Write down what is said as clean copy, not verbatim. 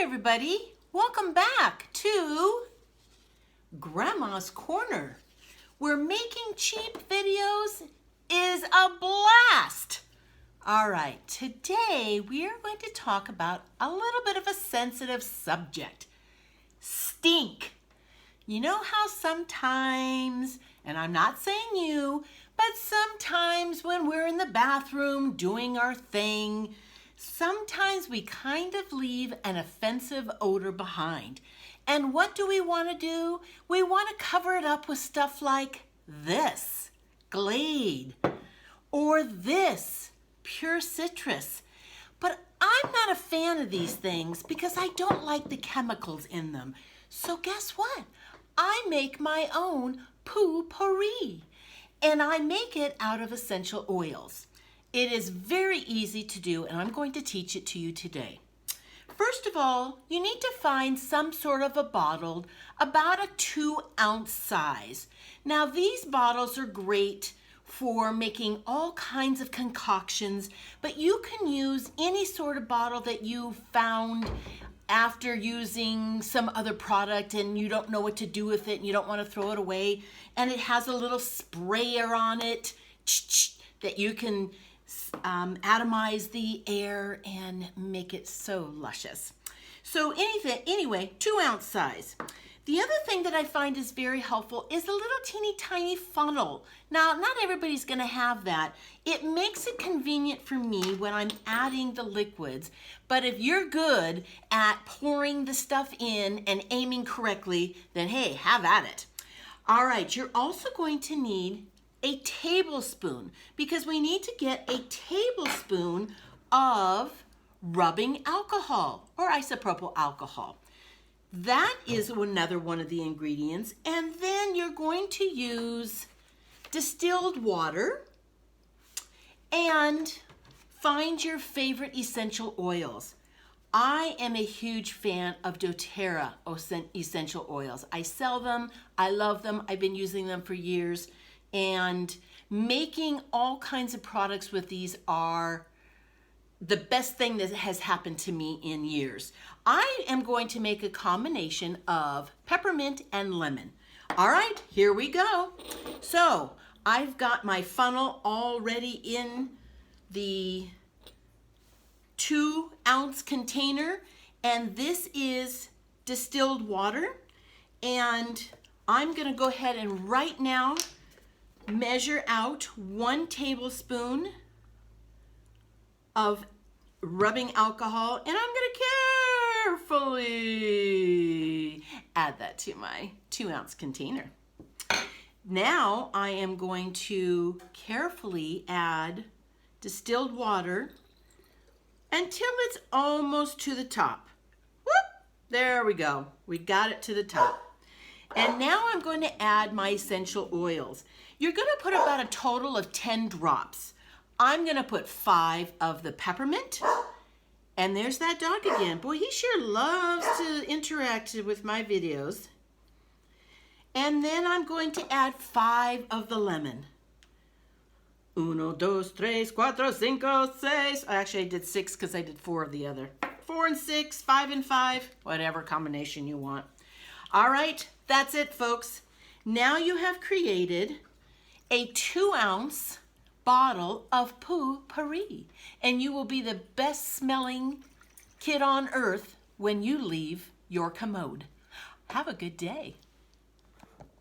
everybody. Welcome back to Grandma's Corner, where making cheap videos is a blast. All right, today we are going to talk about a little bit of a sensitive subject, stink. You know how sometimes, and I'm not saying you, but sometimes when we're in the bathroom doing our thing, sometimes we kind of leave an offensive odor behind. And what do we want to do? We want to cover it up with stuff like this, Glade, or this, Pure Citrus. But I'm not a fan of these things because I don't like the chemicals in them. So guess what? I make my own Poo-Pourri, and I make it out of essential oils. It is very easy to do, and I'm going to teach it to you today. First of all, you need to find some sort of a bottle about a 2-ounce size. Now, these bottles are great for making all kinds of concoctions, but you can use any sort of bottle that you found after using some other product and you don't know what to do with it and you don't want to throw it away, and it has a little sprayer on it that you can atomize the air and make it so luscious. So anyway, 2-ounce size. The other thing that I find is very helpful is a little teeny tiny funnel. Now, not everybody's going to have that. It makes it convenient for me when I'm adding the liquids, but if you're good at pouring the stuff in and aiming correctly, then hey, have at it. All right, you're also going to need a tablespoon, because we need to get a tablespoon of rubbing alcohol or isopropyl alcohol. That is another one of the ingredients. And then you're going to use distilled water and find your favorite essential oils. I am a huge fan of doTERRA essential oils. I sell them. I love them. I've been using them for years. And making all kinds of products with these are the best thing that has happened to me in years. I am going to make a combination of peppermint and lemon. All right, here we go. So I've got my funnel already in the 2-ounce container, and this is distilled water. And I'm gonna go ahead and right now measure out 1 tablespoon of rubbing alcohol, and I'm going to carefully add that to my 2-ounce container. Now I am going to carefully add distilled water until it's almost to the top. Whoop! There we go. We got it to the top. And now I'm going to add my essential oils. You're going to put about a total of 10 drops. I'm going to put 5 of the peppermint. And there's that dog again. Boy, he sure loves to interact with my videos. And then I'm going to add 5 of the lemon. 1, 2, 3, 4, 5, 6. Actually, I did 6 because I did 4 of the other. 4 and 6, 5 and 5, whatever combination you want. All right, that's it, folks. Now you have created a 2-ounce bottle of Poo-Pourri, and you will be the best smelling kid on earth when you leave your commode. Have a good day.